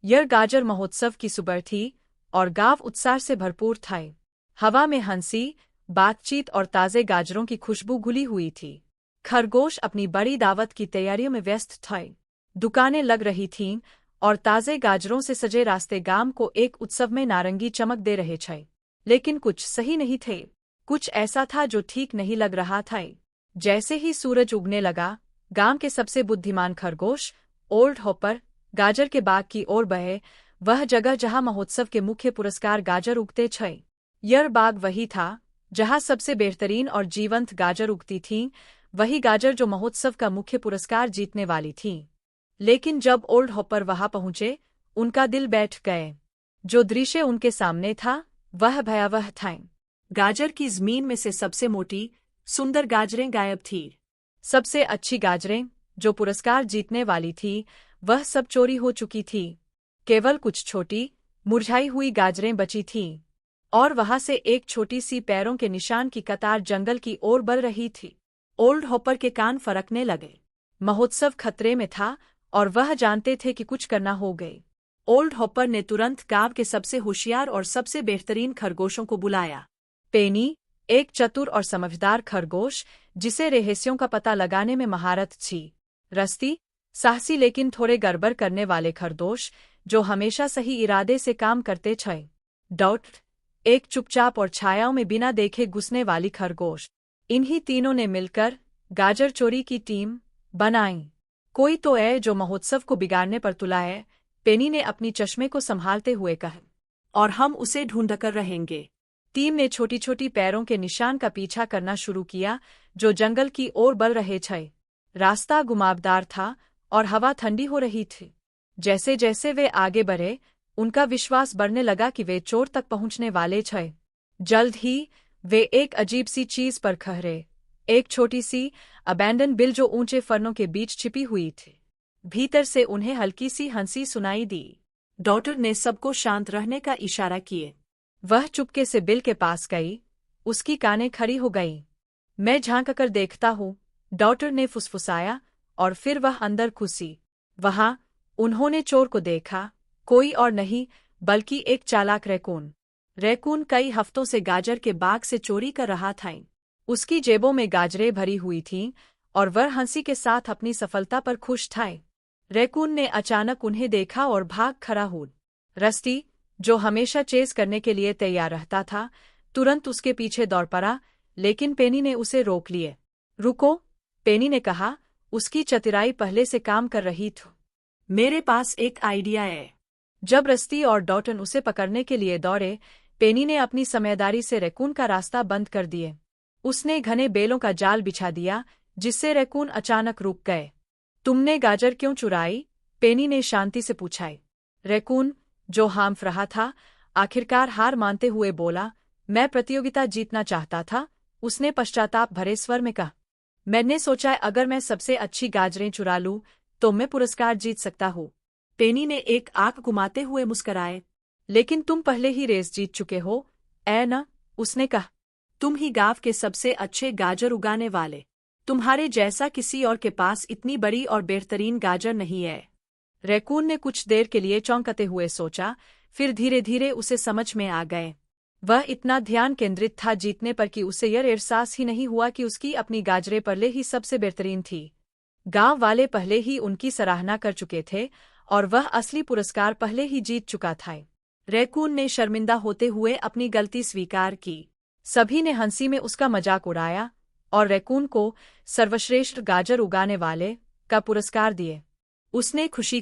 यह गाजर महोत्सव की सुबह थी और गांव उत्साह से भरपूर था। हवा में हंसी, बातचीत और ताज़े गाजरों की खुशबू घुली हुई थी। खरगोश अपनी बड़ी दावत की तैयारियों में व्यस्त थे। दुकानें लग रही थीं और ताज़े गाजरों से सजे रास्ते गांव को एक उत्सव में नारंगी चमक दे रहे थे। लेकिन कुछ सही नहीं थे। कुछ ऐसा था जो ठीक नहीं लग रहा था। जैसे ही सूरज उगने लगा, गांव के सबसे बुद्धिमान खरगोश ओल्ड हॉपर गाजर के बाग की ओर बहे, वह जगह जहां महोत्सव के मुख्य पुरस्कार गाजर उगते थे। यह बाग वही था जहां सबसे बेहतरीन और जीवंत गाजर उगती थीं, वही गाजर जो महोत्सव का मुख्य पुरस्कार जीतने वाली थीं। लेकिन जब ओल्ड हॉपर वहां पहुंचे, उनका दिल बैठ गए। जो दृश्य उनके सामने था वह भयावह था। गाजर की जमीन में से सबसे मोटी, सुंदर गाजरें गायब थीं। सबसे अच्छी गाजरें, जो पुरस्कार जीतने वाली थी, वह सब चोरी हो चुकी थी। केवल कुछ छोटी, मुरझाई हुई गाजरें बची थीं। और वहां से एक छोटी सी पैरों के निशान की कतार जंगल की ओर बढ़ रही थी। ओल्ड हॉपर के कान फरकने लगे। महोत्सव खतरे में था और वह जानते थे कि कुछ करना हो गए। ओल्ड हॉपर ने तुरंत गांव के सबसे होशियार और सबसे बेहतरीन खरगोशों को बुलाया। पेनी, एक चतुर और समझदार खरगोश जिसे रहस्यों का पता लगाने में महारत थी। रस्ती, साहसी लेकिन थोड़े गड़बड़ करने वाले खरगोश जो हमेशा सही इरादे से काम करते थे। डॉट, एक चुपचाप और छायाओं में बिना देखे घुसने वाली खरगोश। इन्हीं तीनों ने मिलकर गाजर चोरी की टीम बनाई। कोई तो है जो महोत्सव को बिगाड़ने पर तुला है, पेनी ने अपनी चश्मे को संभालते हुए कहा। और हम उसे ढूंढकर रहेंगे। टीम ने छोटी छोटी पैरों के निशान का पीछा करना शुरू किया जो जंगल की ओर बढ़ रहे थे। रास्ता घुमावदार था और हवा ठंडी हो रही थी। जैसे जैसे वे आगे बढ़े, उनका विश्वास बढ़ने लगा कि वे चोर तक पहुंचने वाले थे। जल्द ही वे एक अजीब सी चीज पर खहरे, एक छोटी सी अबैंडन बिल जो ऊंचे फर्नों के बीच छिपी हुई थी। भीतर से उन्हें हल्की सी हंसी सुनाई दी। डॉक्टर ने सबको शांत रहने का इशारा किए। वह चुपके से बिल के पास गई, उसकी कानें खड़ी हो गईं। मैं झांक कर देखता हूँ, डॉक्टर ने फुसफुसाया और फिर वह अंदर घुसी। वहां उन्होंने चोर को देखा, कोई और नहीं बल्कि एक चालाक रैकून। रैकून कई हफ्तों से गाजर के बाग से चोरी कर रहा था। उसकी जेबों में गाजरें भरी हुई थीं और वह हंसी के साथ अपनी सफलता पर खुश था। रैकून ने अचानक उन्हें देखा और भाग खड़ा हुआ। रस्टी, जो हमेशा चेस करने के लिए तैयार रहता था, तुरंत उसके पीछे दौड़ पड़ा, लेकिन पेनी ने उसे रोक लिए। रुको, पेनी ने कहा, उसकी चतुराई पहले से काम कर रही थी। मेरे पास एक आइडिया है। जब रस्टी और डॉटन उसे पकड़ने के लिए दौड़े, पेनी ने अपनी समझदारी से रैकून का रास्ता बंद कर दिए। उसने घने बेलों का जाल बिछा दिया, जिससे रैकून अचानक रुक गए। तुमने गाजर क्यों चुराई? पेनी ने शांति से पूछा। रैकून, जो हांफ रहा था, आखिरकार हार मानते हुए बोला, मैं प्रतियोगिता जीतना चाहता था। उसने पश्चाताप भरे स्वर में कहा, मैंने सोचा अगर मैं सबसे अच्छी गाजरें चुरा लूं तो मैं पुरस्कार जीत सकता हूँ। पेनी ने एक आंख घुमाते हुए मुस्कराए। लेकिन तुम पहले ही रेस जीत चुके हो, ऐ न? उसने कहा, तुम ही गांव के सबसे अच्छे गाजर उगाने वाले। तुम्हारे जैसा किसी और के पास इतनी बड़ी और बेहतरीन गाजर नहीं है। रैकून ने कुछ देर के लिए चौंकते हुए सोचा, फिर धीरे धीरे उसे समझ में आ गए। वह इतना ध्यान केंद्रित था जीतने पर कि उसे यह एहसास ही नहीं हुआ कि उसकी अपनी गाजरें पहले ही सबसे बेहतरीन थी। गांव वाले पहले ही उनकी सराहना कर चुके थे और वह असली पुरस्कार पहले ही जीत चुका था। रैकून ने शर्मिंदा होते हुए अपनी गलती स्वीकार की। सभी ने हंसी में उसका मजाक उड़ाया और रैकून को सर्वश्रेष्ठ गाजर उगाने वाले का पुरस्कार दिए। उसने खुशी